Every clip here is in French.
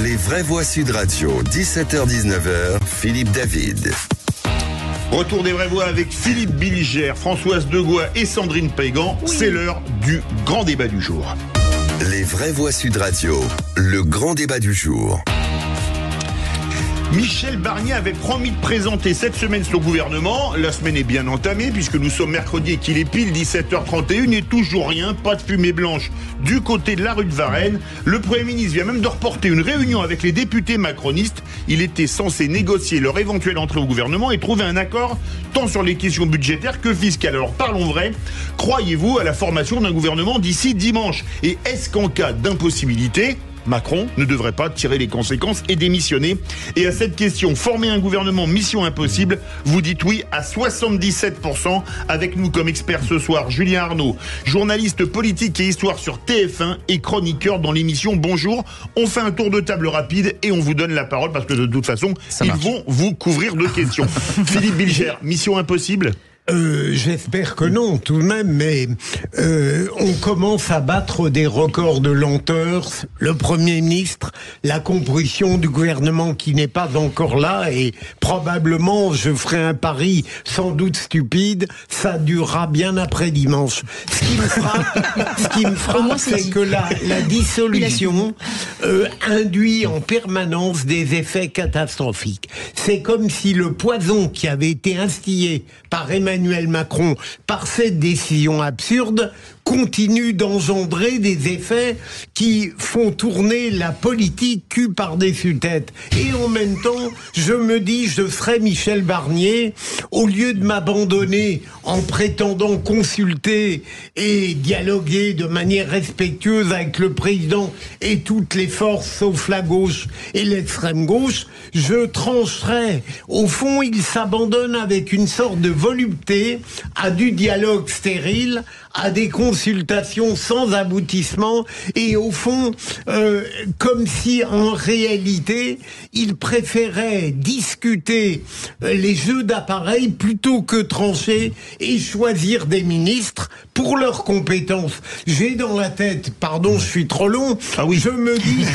Les vraies voix Sud Radio, 17h-19h, Philippe David. Retour des vraies voix avec Philippe Billiger, Françoise Degois et Sandrine Pégan. Oui. C'est l'heure du grand débat du jour. Les vraies voix Sud Radio, le grand débat du jour. Michel Barnier avait promis de présenter cette semaine son gouvernement. La semaine est bien entamée puisque nous sommes mercredi et qu'il est pile 17h31 et toujours rien, pas de fumée blanche du côté de la rue de Varennes. Le Premier ministre vient même de reporter une réunion avec les députés macronistes. Il était censé négocier leur éventuelle entrée au gouvernement et trouver un accord tant sur les questions budgétaires que fiscales. Alors parlons vrai, croyez-vous à la formation d'un gouvernement d'ici dimanche? Et est-ce qu'en cas d'impossibilité, Macron ne devrait pas tirer les conséquences et démissionner? Et à cette question, former un gouvernement mission impossible, vous dites oui à 77%. Avec nous comme expert ce soir, Julien Arnaud, journaliste politique et histoire sur TF1 et chroniqueur dans l'émission Bonjour. On fait un tour de table rapide et on vous donne la parole parce que de toute façon, ils vont vous couvrir de questions. Philippe Billiger, mission impossible? J'espère que non, tout de même, mais on commence à battre des records de lenteur. Le Premier ministre, la composition du gouvernement qui n'est pas encore là, et probablement, je ferai un pari sans doute stupide, ça durera bien après dimanche. Ce qui me frappe, c'est que la dissolution induit en permanence des effets catastrophiques. C'est comme si le poison qui avait été instillé par Emmanuel Macron, par cette décision absurde, continue d'engendrer des effets qui font tourner la politique cul par-dessus tête. Et en même temps, je me dis, je serais Michel Barnier, au lieu de m'abandonner en prétendant consulter et dialoguer de manière respectueuse avec le président et toutes les forces, sauf la gauche et l'extrême gauche, je trancherais. Au fond, il s'abandonne avec une sorte de volupté à du dialogue stérile, à des consultations sans aboutissement, et au fond, comme si en réalité, il préférait discuter les jeux d'appareil plutôt que trancher et choisir des ministres pour leurs compétences. J'ai dans la tête, pardon, je suis trop long, je me dis,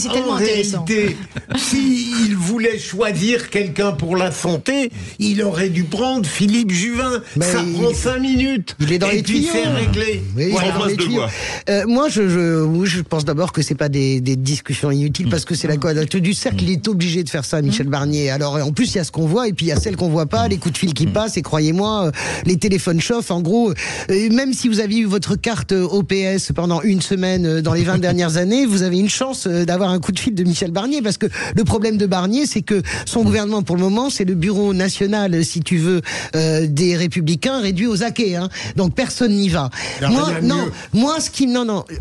en réalité, s'il voulait choisir quelqu'un pour la santé, il aurait dû prendre Philippe Juvin. Ça prend 5 minutes. Il est dans les tuyaux. C'est réglé. Oui, voilà. Moi, je pense d'abord que c'est pas des discussions inutiles parce que c'est la quadrature du cercle. Il est obligé de faire ça, Michel Barnier. Alors, en plus, il y a ce qu'on voit et puis il y a celle qu'on voit pas, les coups de fil qui passent. Et croyez-moi, les téléphones chauffent. En gros, même si vous avez eu votre carte OPS pendant une semaine dans les 20 dernières années, vous avez une chance d'avoir un coup de fil de Michel Barnier parce que le problème de Barnier, c'est que son gouvernement, pour le moment, c'est le bureau national, si tu veux, des Républicains réduit aux acquets. Hein. Donc personne n'y va.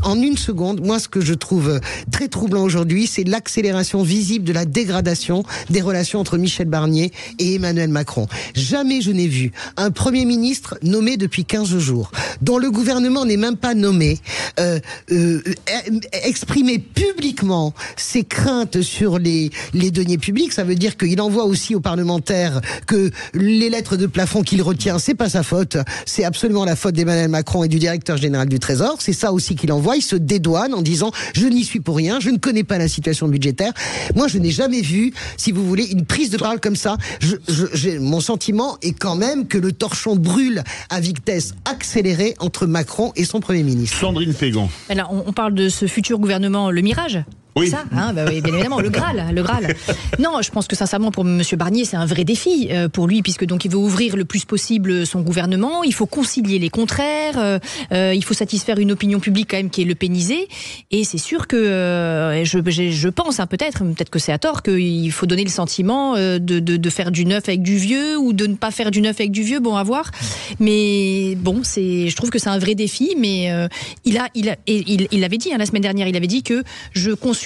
En une seconde, moi, ce que je trouve très troublant aujourd'hui, c'est l'accélération visible de la dégradation des relations entre Michel Barnier et Emmanuel Macron. Jamais je n'ai vu un Premier ministre nommé depuis 15 jours, dont le gouvernement n'est même pas nommé, exprimer publiquement ses craintes sur les deniers publics. Ça veut dire qu'il envoie aussi aux parlementaires que les lettres de plafond qu'il retient, c'est pas sa faute, c'est absolument la faute d'Emmanuel Macron et du directeur général du Trésor. C'est ça aussi qu'il envoie. Il se dédouane en disant « je n'y suis pour rien, je ne connais pas la situation budgétaire ». Moi, je n'ai jamais vu, si vous voulez, une prise de parole comme ça. Mon sentiment est quand même que le torchon brûle à vitesse accélérée entre Macron et son Premier ministre. Sandrine Pégan. Alors, on parle de ce futur gouvernement, le Mirage. Oui. Ça, hein, oui, bien évidemment, le Graal. Non, je pense que sincèrement pour M. Barnier, c'est un vrai défi pour lui, puisque donc il veut ouvrir le plus possible son gouvernement. Il faut concilier les contraires. Il faut satisfaire une opinion publique quand même qui est lepénisée. Et c'est sûr que je pense, peut-être que c'est à tort, qu'il faut donner le sentiment de faire du neuf avec du vieux ou de ne pas faire du neuf avec du vieux. Bon, à voir. Mais bon, je trouve que c'est un vrai défi. Mais il avait dit la semaine dernière, il avait dit que je consulterai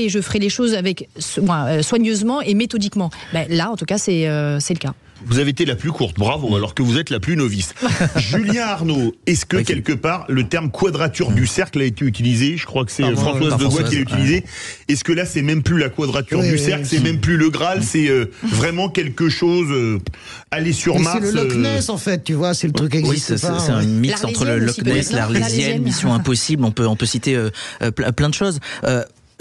et je ferai les choses avec soigneusement et méthodiquement. Là, en tout cas, c'est le cas. Vous avez été la plus courte, bravo, alors que vous êtes la plus novice. Julien Arnaud, est-ce que quelque part le terme quadrature du cercle a été utilisé? Je crois que c'est Françoise Degois qui l'a utilisé. Est-ce que là c'est même plus la quadrature du cercle, c'est même plus le Graal, c'est vraiment quelque chose aller sur Mars. C'est le Loch Ness en fait, tu vois, c'est le truc qui existe pas. C'est un mix entre le Loch Ness, l'Arlésienne, Mission Impossible, on peut citer plein de choses.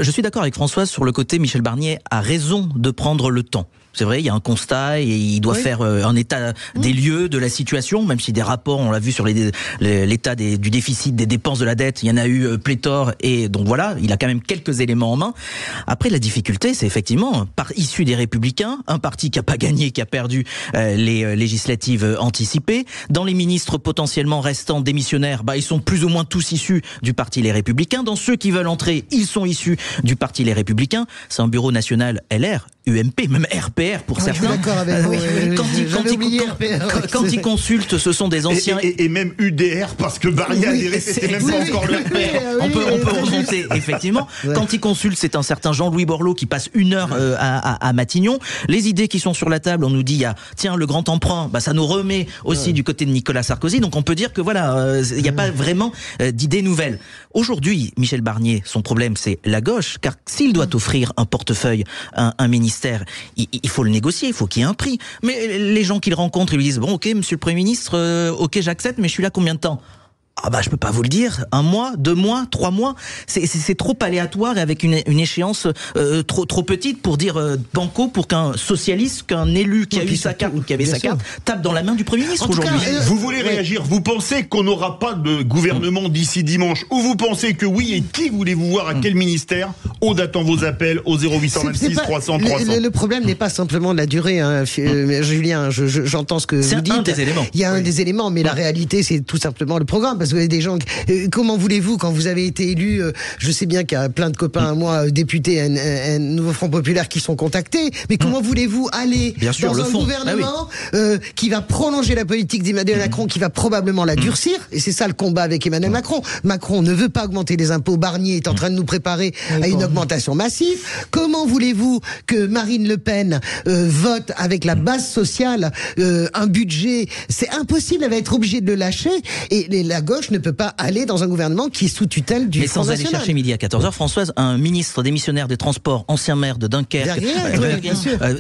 Je suis d'accord avec Françoise sur le côté Michel Barnier a raison de prendre le temps. C'est vrai, il y a un constat et il doit faire un état des lieux de la situation, même si des rapports, on l'a vu sur l'état du déficit, des dépenses de la dette, il y en a eu pléthore et donc voilà, il a quand même quelques éléments en main. Après, la difficulté, c'est effectivement, issu des Républicains, un parti qui a pas gagné, qui a perdu les législatives anticipées. Dans les ministres potentiellement restants démissionnaires, ils sont plus ou moins tous issus du parti Les Républicains. Dans ceux qui veulent entrer, ils sont issus du parti Les Républicains. C'est un bureau national LR, UMP, même RPR pour certains. Je suis d'accord avec vous. Quand ils consultent, ce sont des anciens. Et même UDR, parce que Barnier a dit c'était même pas encore le RPR. On peut remonter, effectivement. Ouais. Quand ils consultent, c'est un certain Jean-Louis Borloo qui passe 1 heure à Matignon. Les idées qui sont sur la table, on nous dit, tiens, le grand emprunt, ça nous remet aussi du côté de Nicolas Sarkozy. Donc on peut dire que voilà, il n'y a pas vraiment d'idées nouvelles. Aujourd'hui, Michel Barnier, son problème, c'est la gauche, car s'il doit offrir un portefeuille, un ministère, il faut le négocier, il faut qu'il y ait un prix. Mais les gens qu'il rencontre, ils lui disent, bon, ok, monsieur le Premier ministre, ok, j'accepte, mais je suis là combien de temps ? Je peux pas vous le dire. 1 mois, 2 mois, 3 mois. C'est trop aléatoire et avec une échéance trop petite pour dire banco pour qu'un socialiste, qu'un élu qui a eu sa carte ou qui avait sa carte tape dans la main du Premier ministre aujourd'hui. Vous voulez réagir? Vous pensez qu'on n'aura pas de gouvernement d'ici dimanche? Ou vous pensez que oui? Et qui voulez-vous voir à quel ministère? On attend vos appels au 0826 300 300. Le problème n'est pas simplement la durée, Julien. J'entends ce que vous dites. C'est un des éléments. Il y a un des éléments, mais la réalité, c'est tout simplement le programme. Parce que vous avez des gens. Comment voulez-vous, quand vous avez été élu, je sais bien qu'il y a plein de copains à moi, députés, un nouveau Front Populaire qui sont contactés, mais comment voulez-vous aller dans un gouvernement qui va prolonger la politique d'Emmanuel Macron, qui va probablement la durcir? Et c'est ça le combat avec Emmanuel Macron. Macron ne veut pas augmenter les impôts. Barnier est en train de nous préparer à une augmentation massive. Comment voulez-vous que Marine Le Pen vote avec la base sociale un budget? C'est impossible, elle va être obligée de le lâcher. Et la gauche ne peut pas aller dans un gouvernement qui est sous tutelle du Front National. Mais sans aller chercher midi à 14h, Françoise, un ministre démissionnaire des Transports, ancien maire de Dunkerque,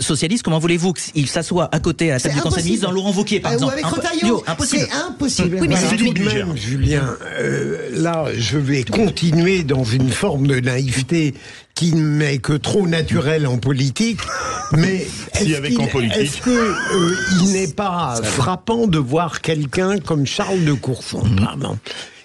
socialiste, comment voulez-vous qu'il s'assoie à côté à la table du Conseil des ministres dans Laurent Wauquiez, par exemple? Ou avec Retailleau. C'est impossible. Oui, mais tout de même, Julien, là, je vais continuer dans une forme de naïveté qui n'est que trop naturelle en politique, mais est-ce qu'il n'est pas frappant de voir quelqu'un comme Charles de Courson,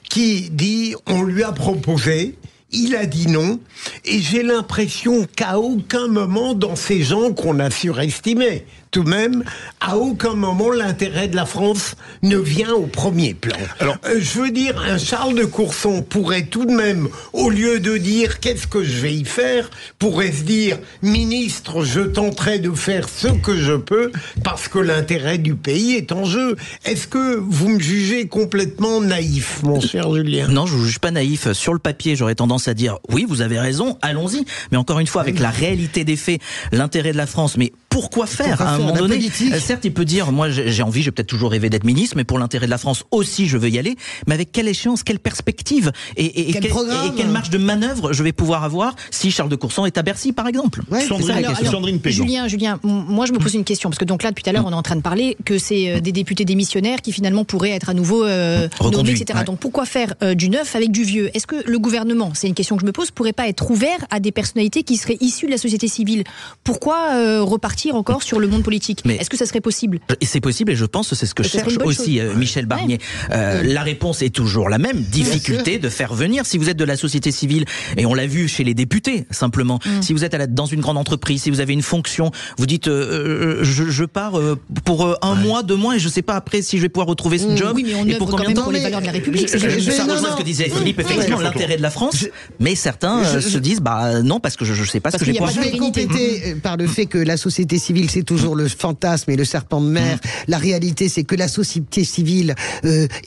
qui dit, on lui a proposé, il a dit non, et j'ai l'impression qu'à aucun moment dans ces gens qu'on a surestimés, tout de même, à aucun moment l'intérêt de la France ne vient au premier plan. Alors, je veux dire, un Charles de Courson pourrait tout de même, au lieu de dire qu'est-ce que je vais y faire, pourrait se dire, ministre, je tenterai de faire ce que je peux parce que l'intérêt du pays est en jeu. Est-ce que vous me jugez complètement naïf, mon cher Julien? Non, je vous juge pas naïf. Sur le papier, j'aurais tendance à dire, oui, vous avez raison, allons-y. Mais encore une fois, avec la réalité des faits, l'intérêt de la France, mais pourquoi faire à un moment donné? Certes, il peut dire, moi j'ai envie, j'ai peut-être toujours rêvé d'être ministre, mais pour l'intérêt de la France aussi, je veux y aller. Mais avec quelle échéance, quelle perspective et quelle marge de manœuvre je vais pouvoir avoir si Charles de Courson est à Bercy, par exemple? Sandrine Pégan. Julien, moi je me pose une question, parce que donc là, depuis tout à l'heure, on est en train de parler que c'est des députés démissionnaires qui finalement pourraient être à nouveau nommés, etc. Ouais. Donc pourquoi faire du neuf avec du vieux? Est-ce que le gouvernement, c'est une question que je me pose, pourrait pas être ouvert à des personnalités qui seraient issues de la société civile? Pourquoi repartir encore sur le monde politique? Mais est-ce que ça serait possible? C'est possible, et je pense que c'est ce que cherche aussi Michel Barnier. La réponse est toujours la même, difficulté de faire venir. Si vous êtes de la société civile, et on l'a vu chez les députés, simplement, si vous êtes dans une grande entreprise, si vous avez une fonction, vous dites je pars pour 1 mois, 2 mois, et je sais pas après si je vais pouvoir retrouver ce job. Oui, mais on et pour combien de temps? Pour les valeurs de la République. Ça rejoint ce que disait Philippe, effectivement, l'intérêt de la France, mais certains se disent non, parce que je sais pas ce que je vais pouvoir faire. Je vais compléter par le fait que la société civile, c'est toujours le fantasme et le serpent de mer. La réalité, c'est que la société civile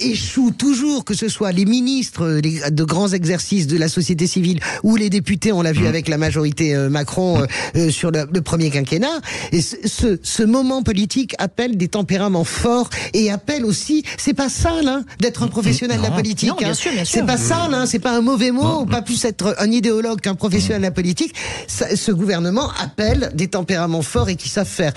échoue toujours, que ce soit les ministres de grands exercices de la société civile ou les députés, on l'a vu avec la majorité Macron sur le premier quinquennat. Et ce moment politique appelle des tempéraments forts et appelle aussi, c'est pas sale d'être un professionnel de la politique. Non, bien sûr. C'est pas sale, c'est pas un mauvais mot, pas plus être un idéologue qu'un professionnel de la politique. Ce gouvernement appelle des tempéraments forts et qui savent faire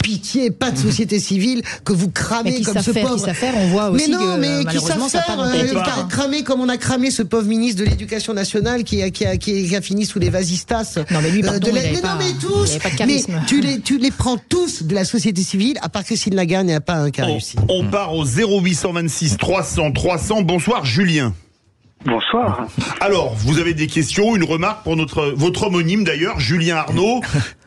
pitié, pas de société civile, que vous cramez comme ce pauvre. Qui savent faire, on voit aussi mais non, mais qui malheureusement savent ça part cramer comme on a cramé ce pauvre ministre de l'Éducation nationale qui a fini sous les vasistas. Non mais lui, pardon, mais tous, il pas de charisme. Mais tu les prends tous de la société civile, à part Christine Lagarde, il n'y a pas un qui a réussi. On part au 0826 300 300. Bonsoir Julien. Bonsoir. Alors, vous avez des questions, une remarque pour votre homonyme d'ailleurs, Julien Arnaud.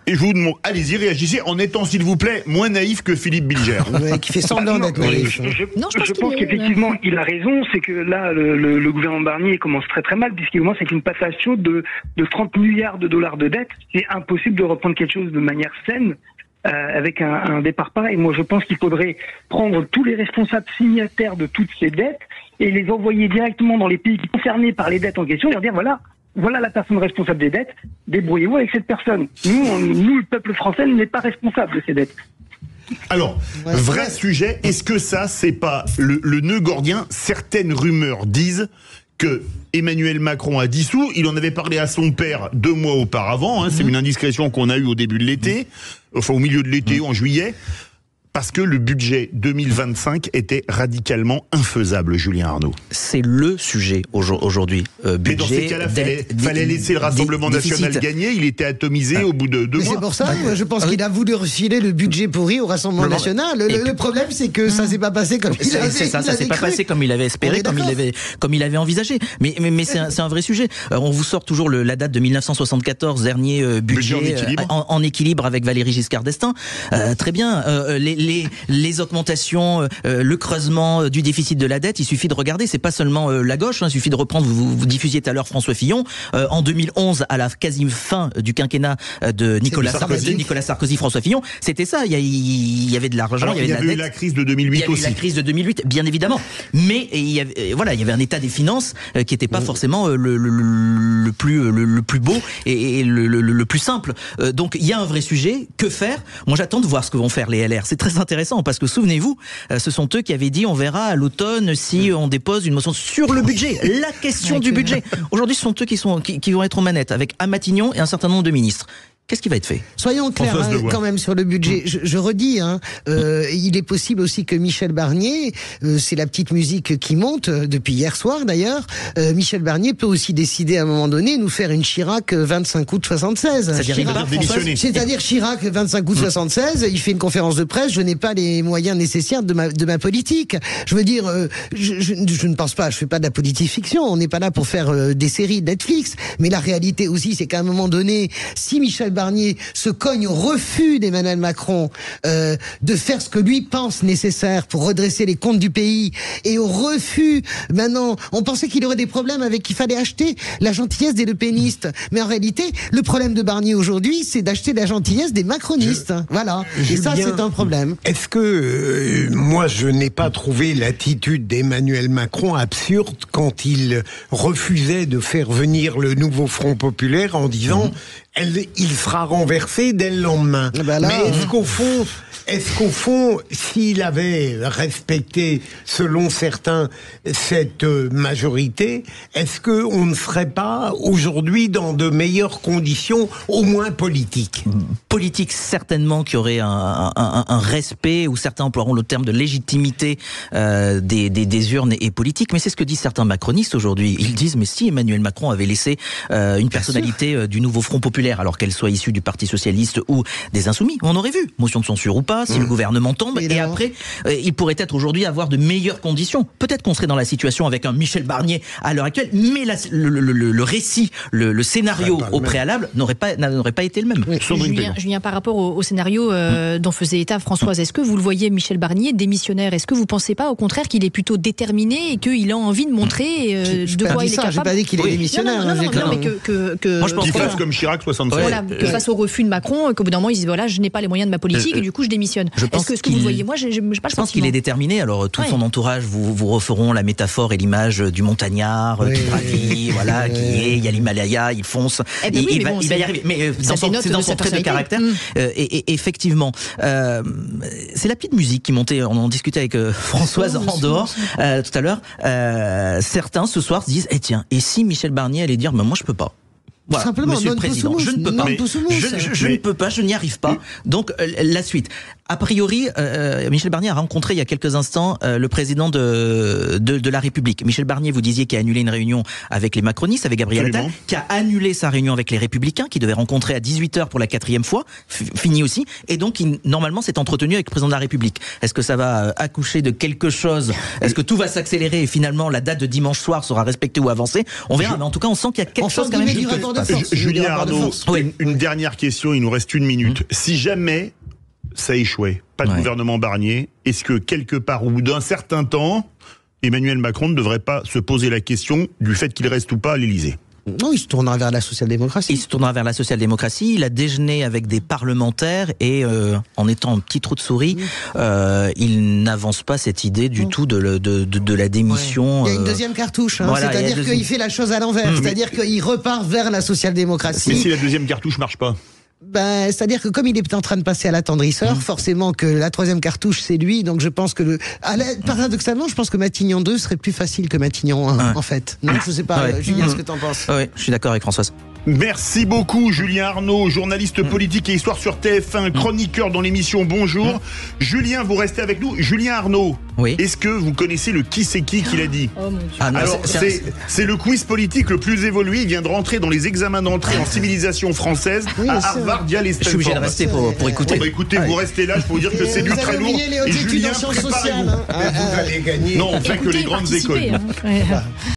Et je vous demande, allez-y, réagissez en étant, s'il vous plaît, moins naïf que Philippe Bilger. Qui fait semblant d'être naïf. Je pense qu'effectivement, il a raison. C'est que là, le gouvernement Barnier commence très très mal, puisqu'il commence avec une patate chaude de 30 milliards de dollars de dette. C'est impossible de reprendre quelque chose de manière saine. Avec un départ pareil. Moi, je pense qu'il faudrait prendre tous les responsables signataires de toutes ces dettes et les envoyer directement dans les pays concernés par les dettes en question et leur dire voilà la personne responsable des dettes, débrouillez-vous avec cette personne. Nous, le peuple français n'est pas responsable de ces dettes. Alors, vrai sujet, est-ce que ça, c'est pas le nœud gordien? Certaines rumeurs disent que Emmanuel Macron a dissous. Il en avait parlé à son père 2 mois auparavant. C'est une indiscrétion qu'on a eue au début de l'été, enfin au milieu de l'été, en juillet, parce que le budget 2025 était radicalement infaisable, Julien Arnaud. C'est le sujet aujourd'hui. Mais dans ces cas-là, fallait laisser le Rassemblement national gagner. Il était atomisé au bout de 2 mois. C'est pour ça, moi, je pense qu'il a voulu refiler le budget pourri au Rassemblement national. Le problème, c'est que ça s'est pas passé comme il avait. Ça s'est pas passé comme il avait espéré, comme il avait envisagé. Mais c'est un vrai sujet. On vous sort toujours la date de 1974, dernier budget en équilibre avec Valéry Giscard d'Estaing. Très bien. Les augmentations, le creusement du déficit de la dette, il suffit de regarder, c'est pas seulement la gauche, il suffit de reprendre, vous diffusiez tout à l'heure François Fillon, en 2011, à la quasi fin du quinquennat de Nicolas Sarkozy, François Fillon, c'était ça, il y avait de l'argent, il y avait de la dette. Eu la crise de 2008 aussi. Il y a eu la crise de 2008, bien évidemment, mais il y avait un état des finances qui n'était pas forcément le plus beau et le plus simple. Donc il y a un vrai sujet, que faire? Moi j'attends de voir ce que vont faire les LR, c'est très intéressant parce que souvenez-vous, ce sont eux qui avaient dit on verra à l'automne si on dépose une motion sur le budget, la question du budget. Aujourd'hui, ce sont eux qui vont être aux manettes avec à Matignon et un certain nombre de ministres. Qu'est-ce qui va être fait? Soyons clairs quand même sur le budget. Je redis, il est possible aussi que Michel Barnier, c'est la petite musique qui monte depuis hier soir d'ailleurs. Michel Barnier peut aussi décider à un moment donné nous faire une Chirac 25 août 76. C'est-à-dire Chirac 25 août 76. Il fait une conférence de presse. Je n'ai pas les moyens nécessaires de ma politique. Je veux dire, je ne pense pas. Je fais pas de la politique fiction. On n'est pas là pour faire des séries de Netflix. Mais la réalité aussi, c'est qu'à un moment donné, si Michel Barnier se cogne au refus d'Emmanuel Macron de faire ce que lui pense nécessaire pour redresser les comptes du pays, et au refus, maintenant, on pensait qu'il aurait des problèmes avec qu'il fallait acheter la gentillesse des lepénistes, mais en réalité, le problème de Barnier aujourd'hui, c'est d'acheter la gentillesse des macronistes. Voilà. Et ça, c'est un problème. Est-ce que moi, je n'ai pas trouvé l'attitude d'Emmanuel Macron absurde quand il refusait de faire venir le nouveau Front Populaire en disant il sera renversé dès le lendemain. Mais est-ce qu'au fond, s'il avait respecté, selon certains, cette majorité, est-ce qu'on ne serait pas aujourd'hui dans de meilleures conditions, au moins politiques? Politique, certainement, qu'il y aurait un respect, ou certains emploieront le terme de légitimité des urnes et politiques, mais c'est ce que disent certains macronistes aujourd'hui. Ils disent, mais si Emmanuel Macron avait laissé une personnalité du nouveau Front Populaire, alors qu'elle soit issue du Parti Socialiste ou des Insoumis, on aurait vu, motion de censure ou pas, si le gouvernement tombe, et après, il pourrait être aujourd'hui avoir de meilleures conditions. Peut-être qu'on serait dans la situation avec un Michel Barnier à l'heure actuelle, mais le récit, le scénario au préalable n'aurait pas été le même. Oui. Julien, par rapport au scénario dont faisait état Françoise, est-ce que vous le voyez, Michel Barnier, démissionnaire? Est-ce que vous ne pensez pas, au contraire, qu'il est plutôt déterminé et qu'il a envie de montrer de quoi il est capable? J'ai pas dit qu'il est démissionnaire. Non, mais que moi, je pense qu'il fasse comme Chirac 76. Voilà, que face au refus de Macron, qu'au bout d'un moment, il se dit voilà, je n'ai pas les moyens de ma politique et du coup, je démissionne. Est-ce que vous le voyez? Moi, j'ai pas le sentiment. Je pense qu'il est déterminé. Alors, tout son entourage vous referont la métaphore et l'image du montagnard qui gravit, il y a l'Himalaya, il fonce. Il va y arriver. Mais c'est dans son trait de caractère. Et effectivement, c'est la petite musique qui montait. On en discutait avec Françoise en dehors tout à l'heure. Certains ce soir se disent tiens, et si Michel Barnier allait dire moi je peux pas. Voilà, simplement, Monsieur le non Président, possumus, je ne peux non pas. possumus. Je ne peux pas, je n'y arrive pas. Donc, la suite. A priori, Michel Barnier a rencontré il y a quelques instants le président de la République. Michel Barnier, vous disiez qu'il a annulé une réunion avec les macronistes, avec Gabriel Attal, qui a annulé sa réunion avec les Républicains, qui devait rencontrer à 18h pour la 4e fois, fini aussi, et donc il, normalement s'est entretenu avec le président de la République. Est-ce que ça va accoucher de quelque chose? Est-ce que tout va s'accélérer et finalement la date de dimanche soir sera respectée ou avancée? On verra, mais en tout cas on sent qu'il y a quelque chose quand même qui peut se passer. Julien Arnaud, une dernière question, il nous reste une minute. Si jamais ça échouait, pas de gouvernement Barnier, est-ce que quelque part, au bout d'un certain temps, Emmanuel Macron ne devrait pas se poser la question du fait qu'il reste ou pas à l'Élysée? Non, il se tournera vers la social-démocratie. Il se tournera vers la social-démocratie. Il a déjeuné avec des parlementaires et en étant un petit trou de souris, il n'avance pas cette idée du tout de la démission. Il y a une deuxième cartouche, hein, voilà, c'est-à-dire qu'il fait la chose à l'envers, c'est-à-dire qu'il repart vers la social-démocratie. Mais si la deuxième cartouche marche pas? Ben, c'est-à-dire que comme il est en train de passer à l'attendrisseur, forcément que la troisième cartouche c'est lui, donc je pense que paradoxalement, je pense que Matignon 2 serait plus facile que Matignon 1, en fait. Non, je sais pas, Julien, ce que t'en penses. Oui, je suis d'accord avec Françoise. Merci beaucoup Julien Arnaud, journaliste politique et histoire sur TF1, chroniqueur dans l'émission Bonjour. Julien, vous restez avec nous. Julien Arnaud, est-ce que vous connaissez le qui c'est qui l'a dit? Oh mon Dieu. Alors c'est le quiz politique le plus évolué, il vient de rentrer dans les examens d'entrée en civilisation française à Harvard via les Stanford. Je suis obligé de rester pour écouter. Bon, bah, écoutez, vous restez là, je peux vous dire que c'est du très lourd. Et Julien, préparez-vous. Vous allez gagner. Non, on fait que les grandes écoles.